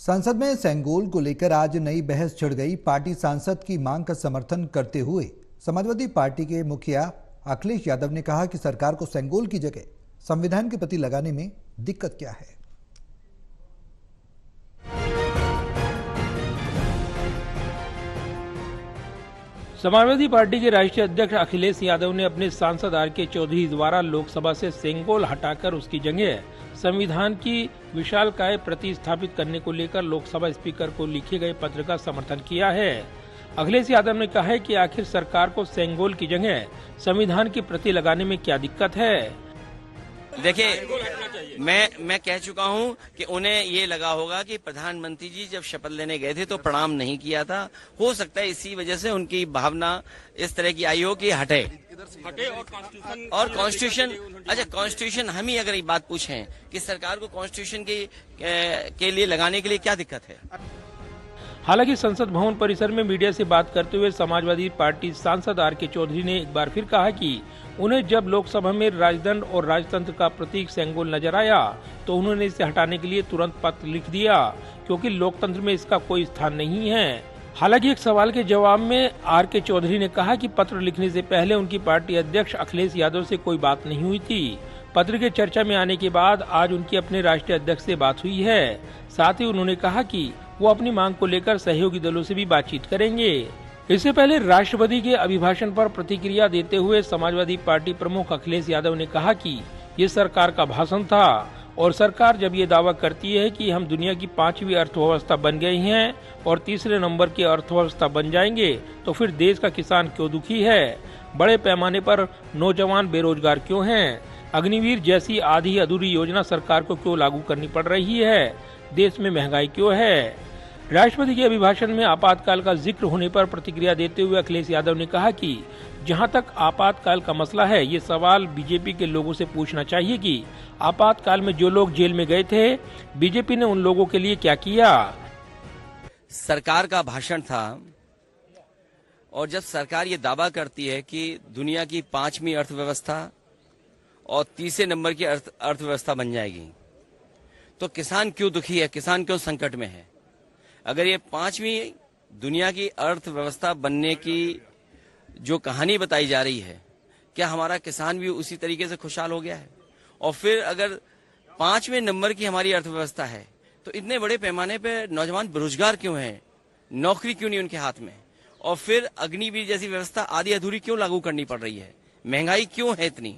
संसद में सेंगोल को लेकर आज नई बहस छिड़ गई। पार्टी सांसद की मांग का समर्थन करते हुए समाजवादी पार्टी के मुखिया अखिलेश यादव ने कहा कि सरकार को सेंगोल की जगह संविधान की प्रति लगाने में दिक्कत क्या है। समाजवादी पार्टी के राष्ट्रीय अध्यक्ष अखिलेश यादव ने अपने सांसद आर.के. चौधरी द्वारा लोकसभा से सेंगोल हटाकर उसकी जगह संविधान की विशालकाय प्रति स्थापित करने को लेकर लोकसभा स्पीकर को लिखे गए पत्र का समर्थन किया है। अखिलेश यादव ने कहा है कि आखिर सरकार को सेंगोल की जगह संविधान की प्रति लगाने में क्या दिक्कत है। देखिए, मैं कह चुका हूं कि उन्हें ये लगा होगा कि प्रधानमंत्री जी जब शपथ लेने गए थे तो प्रणाम नहीं किया था। हो सकता है इसी वजह से उनकी भावना इस तरह की आई हो कि हटे और कॉन्स्टिट्यूशन। अच्छा, कॉन्स्टिट्यूशन हम ही अगर ये बात पूछें कि सरकार को कॉन्स्टिट्यूशन के लिए लगाने के लिए क्या दिक्कत है। हालांकि संसद भवन परिसर में मीडिया से बात करते हुए समाजवादी पार्टी सांसद आर.के. चौधरी ने एक बार फिर कहा कि उन्हें जब लोकसभा में राजदंड और राजतंत्र का प्रतीक सेंगोल नजर आया तो उन्होंने इसे हटाने के लिए तुरंत पत्र लिख दिया, क्योंकि लोकतंत्र में इसका कोई स्थान नहीं है। हालांकि एक सवाल के जवाब में आर.के. चौधरी ने कहा कि पत्र लिखने से पहले उनकी पार्टी अध्यक्ष अखिलेश यादव से कोई बात नहीं हुई थी। पत्र के चर्चा में आने के बाद आज उनकी अपने राष्ट्रीय अध्यक्ष से बात हुई है। साथ ही उन्होंने कहा कि वो अपनी मांग को लेकर सहयोगी दलों से भी बातचीत करेंगे। इससे पहले राष्ट्रपति के अभिभाषण पर प्रतिक्रिया देते हुए समाजवादी पार्टी प्रमुख अखिलेश यादव ने कहा कि ये सरकार का भाषण था और सरकार जब ये दावा करती है कि हम दुनिया की 5वीं अर्थव्यवस्था बन गई हैं और तीसरे नंबर की अर्थव्यवस्था बन जाएंगे, तो फिर देश का किसान क्यों दुखी है, बड़े पैमाने पर नौजवान बेरोजगार क्यों हैं, अग्निवीर जैसी आधी अधूरी योजना सरकार को क्यों लागू करनी पड़ रही है, देश में महंगाई क्यों है। राष्ट्रपति के अभिभाषण में आपातकाल का जिक्र होने पर प्रतिक्रिया देते हुए अखिलेश यादव ने कहा कि जहां तक आपातकाल का मसला है, ये सवाल बीजेपी के लोगों से पूछना चाहिए कि आपातकाल में जो लोग जेल में गए थे, बीजेपी ने उन लोगों के लिए क्या किया। सरकार का भाषण था और जब सरकार ये दावा करती है कि दुनिया की 5वीं अर्थव्यवस्था और तीसरे नंबर की अर्थव्यवस्था बन जाएगी, तो किसान क्यों दुखी है, किसान क्यों संकट में है। अगर ये 5वीं दुनिया की अर्थव्यवस्था बनने की जो कहानी बताई जा रही है, क्या हमारा किसान भी उसी तरीके से खुशहाल हो गया है। और फिर अगर 5वें नंबर की हमारी अर्थव्यवस्था है तो इतने बड़े पैमाने पे नौजवान बेरोजगार क्यों हैं, नौकरी क्यों नहीं उनके हाथ में, और फिर अग्निवीर जैसी व्यवस्था आधी अधूरी क्यों लागू करनी पड़ रही है, महंगाई क्यों है इतनी।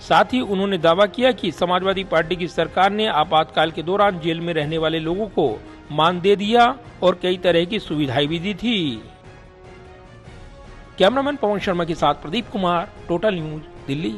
साथ ही उन्होंने दावा किया कि समाजवादी पार्टी की सरकार ने आपातकाल के दौरान जेल में रहने वाले लोगों को मानदेय दिया और कई तरह की सुविधाएं भी दी थी। कैमरामैन पवन शर्मा के साथ प्रदीप कुमार, टोटल न्यूज, दिल्ली।